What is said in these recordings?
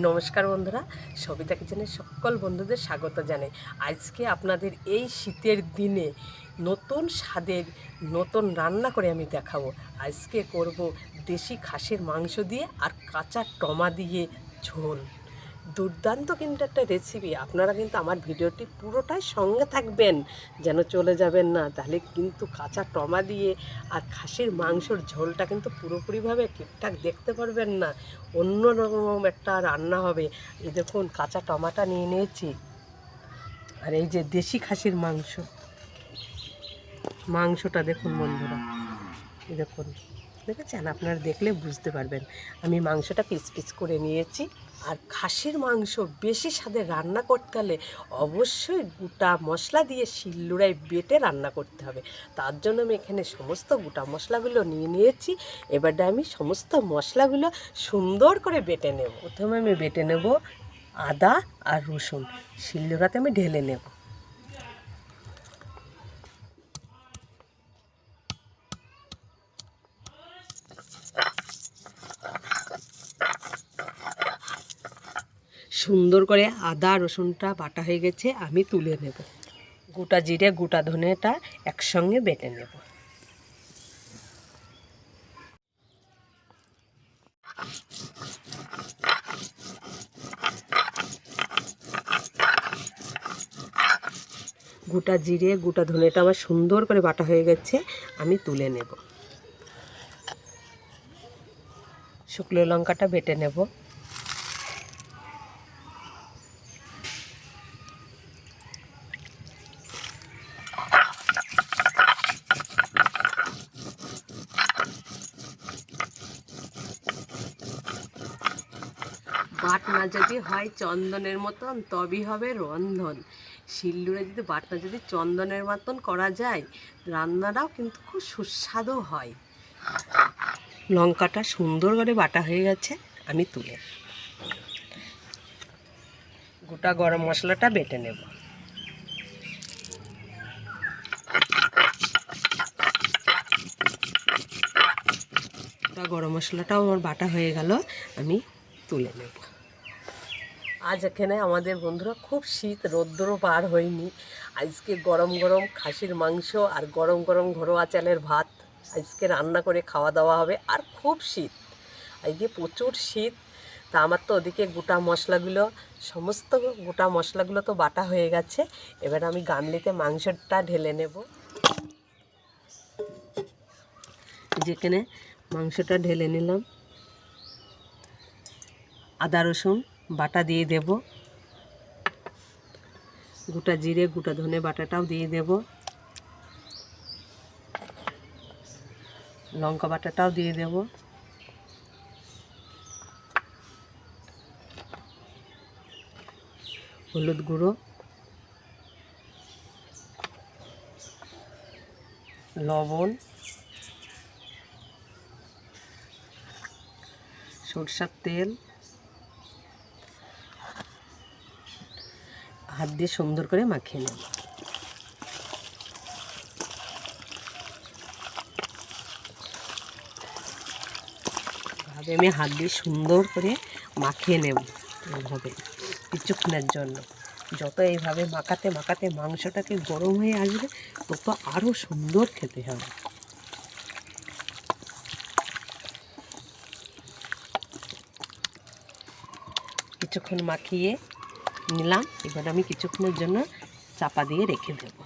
নমস্কার বন্ধুরা, সবিতা কিচেনের সকল বন্ধুদের স্বাগত জানাই। আজকে আপনাদের এই শীতের দিনে নতুন স্বাদের নতুন রান্না করে আমি দেখাবো। আজকে করব দেশি খাসির মাংস দিয়ে আর কাঁচা টমা দিয়ে ঝোল। দুর্দান্ত কিন্তু একটা রেসিপি। আপনারা কিন্তু আমার ভিডিওটি পুরোটাই সঙ্গে থাকবেন, যেন চলে যাবেন না। তাহলে কিন্তু কাঁচা টমা দিয়ে আর খাসির মাংসর ঝোলটা কিন্তু পুরোপুরিভাবে ঠিকঠাক দেখতে পারবেন না, অন্যরকম একটা রান্না হবে। এই দেখুন, কাঁচা টমাটা নিয়ে নিয়েছি, আর এই যে দেশি খাসির মাংসটা দেখুন বন্ধুরা, এই দেখুন, দেখেছেন? আপনারা দেখলে বুঝতে পারবেন। আমি মাংসটা পিস পিস করে নিয়েছি। আর খাসির মাংস বেশি স্বাদে রান্না করতে হলে অবশ্যই গোটা মশলা দিয়ে শিলনোড়ায় বেটে রান্না করতে হবে। তার জন্য আমি এখানে সমস্ত গোটা মশলাগুলো নিয়ে নিয়েছি। এবারে আমি সমস্ত মশলাগুলো সুন্দর করে বেটে নেব। প্রথমে আমি বেটে নেব আদা আর রসুন, শিলনোড়াতে আমি ঢেলে নেব। সুন্দর করে আদা রসুনটা বাটা হয়ে গেছে, আমি তুলে নেব। গোটা জিরে গোটা ধনেটা একসঙ্গে বেটে নেব। গোটা জিরে গোটা ধনেটা আমার সুন্দর করে বাটা হয়ে গেছে, আমি তুলে নেব। শুকনো লঙ্কাটা বেটে নেব। বাটনা যদি হয় চন্দনের মতন, তবেই হবে রন্ধন। শিলনোড়ে যদি বাটনা যদি চন্দনের মতন করা যায়, রান্নাটাও কিন্তু খুব সুস্বাদু হয়। লঙ্কাটা সুন্দর করে বাটা হয়ে গেছে, আমি তুলে গোটা গরম মশলাটা বেটে নেব। গোটা গরম মশলাটাও আমার বাটা হয়ে গেল, আমি তুলে নেব। আজ এখানে আমাদের বন্ধুরা খুব শীত, রৌদ্র পার হয়নি। আজকে গরম গরম খাসির মাংস আর গরম গরম ঘরোয়া চালের ভাত আজকে রান্না করে খাওয়া দাওয়া হবে। আর খুব শীত, আজকে প্রচুর শীত। তা আমার তো ওদিকে সমস্ত গোটা মশলাগুলো তো বাটা হয়ে গেছে। এবার আমি গামলিতে মাংসটা ঢেলে নেব। যেখানে মাংসটা ঢেলে নিলাম, আদা রসুন বাটা দিয়ে দেব, গোটা জিরে গোটা ধনে বাটাটাও দিয়ে দেব, লঙ্কা বাটাটাও দিয়ে দেব, হলুদ গুঁড়ো, লবণ, সরষের তেল, হাত দিয়ে সুন্দর করে মাখিয়ে নেব। আমি হাত দিয়ে সুন্দর করে মাখিয়ে নেব এইভাবে কিছুক্ষণের জন্য। যত এইভাবে মাখাতে মাখাতে মাংসটাকে গরম হয়ে আসবে, তত আরও সুন্দর খেতে হবে। কিছুক্ষণ মাখিয়ে নিলাম, এবার আমি কিছুক্ষণের জন্য চাপা দিয়ে রেখে দেবো।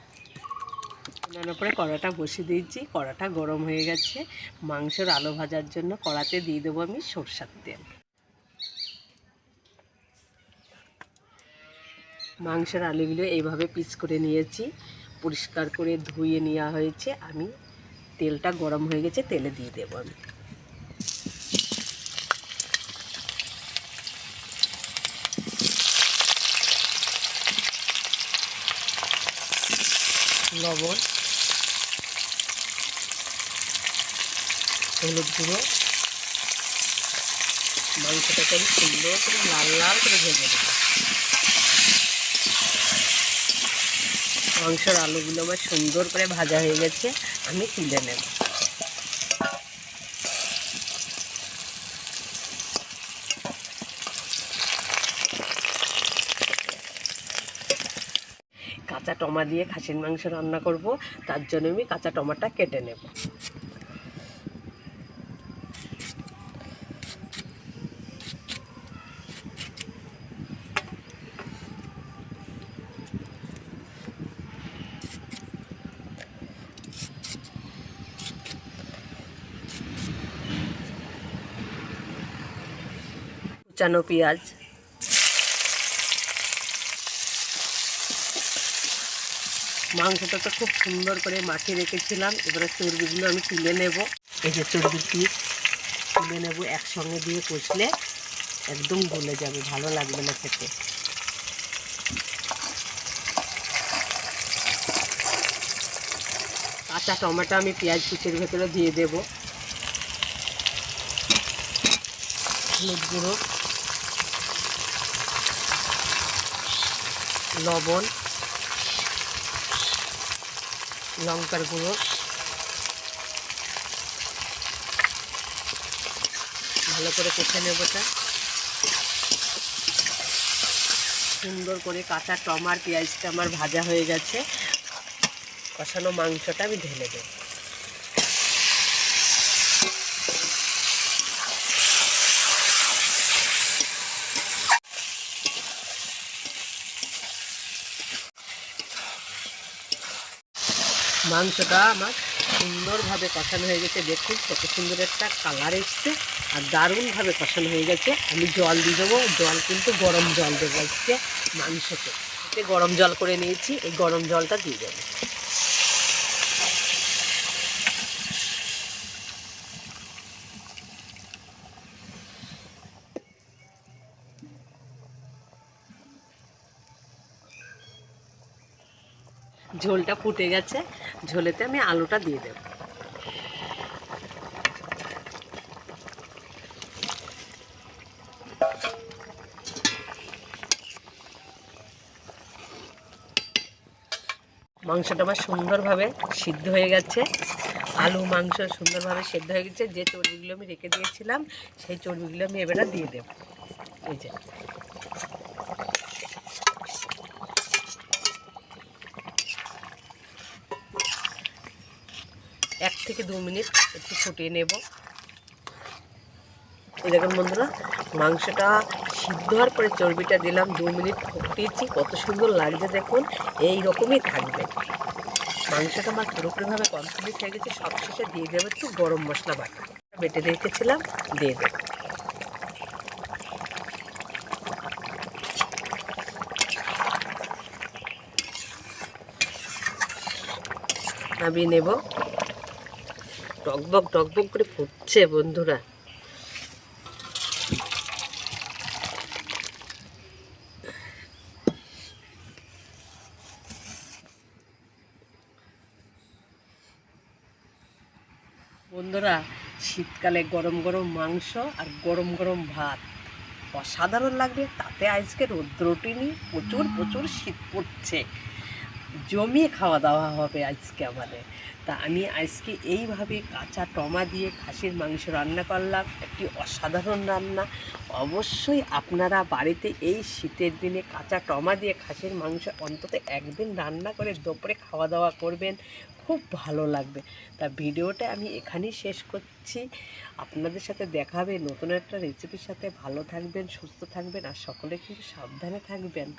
নানার পরে কড়াটা বসিয়ে দিয়েছি, কড়াটা গরম হয়ে গেছে। মাংসের আলু ভাজার জন্য কড়াতে দিয়ে দেবো আমি সরষের তেল। মাংসের আলুগুলো এইভাবে পিস করে নিয়েছি, পরিষ্কার করে ধুয়ে নেওয়া হয়েছে। আমি তেলটা গরম হয়ে গেছে, তেলে দিয়ে দেবো আমি। লবণ, হলুদ গুঁড়ো, মাংসটাকে আমি সুন্দর করে লাল লাল করে ভেজে দেবো। মাংসের আলুগুলো আমার সুন্দর করে ভাজা হয়ে গেছে, আমি তুলে নেব। কাঁচা টমা দিয়ে খাসির মাংস রান্না করব, তার জন্য আমি কাঁচা টমাটা কেটে নেব। কুচানো পেঁয়াজ, মাংসটা তো খুব সুন্দর করে মাখিয়ে রেখেছিলাম, এবারে চর্বিগুলো আমি তুলে নেব। এই যে চর্বির পিস তুলে নেব, একসঙ্গে দিয়ে কষলে একদম গলে যাবে, ভালো লাগবে না খেতে। কাঁচা টমেটো আমি পেঁয়াজ কুচির ভেতরে দিয়ে দেব। হলুদ গুঁড়ো, লবণ, লঙ্কার গুঁড়ো, ভালো করে কষে নেব। সুন্দর করে কাঁচা টমার পেঁয়াজটা আমার ভাজা হয়ে গেছে, কষানো মাংসটা আমি ঢেলে দেব। মাংসটা আমার সুন্দরভাবে কষানো হয়ে গেছে, দেখুন কত সুন্দর একটা কালার এসছে আর দারুণভাবে কষানো হয়ে গেছে। আমি জল দিয়ে দেবো, জল কিন্তু গরম জল দেবো আজকে মাংসতে। গরম জল করে নিয়েছি, এই গরম জলটা দিয়ে দেবো। ঝোলটা ফুটে গেছে, ঝোলেতে আমি আলুটা দিয়ে দেব। মাংসটা আমার সুন্দরভাবে সিদ্ধ হয়ে গেছে, আলু মাংস সুন্দরভাবে সিদ্ধ হয়ে গেছে। যে চর্বিগুলো আমি রেখে দিয়েছিলাম সেই চর্বিগুলো আমি এবারে দিয়ে দেব। এই যে 1 থেকে 2 মিনিট একটু ফুটিয়ে নেব। এই দেখুন বন্ধুরা, মাংসটা সিদ্ধ হওয়ার পরে চর্বিটা দিলাম, 2 মিনিট ফুটিয়েছি, কত সুন্দর লাগছে দেখুন। এই রকমই থাকবে। মাংসটা আমার পুরোপুরিভাবে কমপ্লিট হয়ে গেছে। সবশেষে দিয়ে দেবো একটু গরম মশলা বাটা, বেটে রেখেছিলাম, দিয়ে দেব। নামিয়ে নেব। টকবক টকবক করে ফুটছে বন্ধুরা। বন্ধুরা, শীতকালে গরম গরম মাংস আর গরম গরম ভাত অসাধারণ লাগবে। তাতে আজকে রৌদ্রটি নেই, প্রচুর প্রচুর শীত পড়ছে, জমিয়ে খাওয়া দাওয়া হবে আজকে আমাদের। তা আমি আজকে এইভাবে কাঁচা টমা দিয়ে খাসির মাংস রান্না করলাম, একটি অসাধারণ রান্না। অবশ্যই আপনারা বাড়িতে এই শীতের দিনে কাঁচা টমা দিয়ে খাসির মাংস অন্তত একদিন রান্না করে দুপুরে খাওয়া দাওয়া করবেন, খুব ভালো লাগবে। তা ভিডিওটা আমি এখানেই শেষ করছি। আপনাদের সাথে দেখা হবে নতুন একটা রেসিপির সাথে। ভালো থাকবেন, সুস্থ থাকবেন আর সকলে কিন্তু সাবধানে থাকবেন।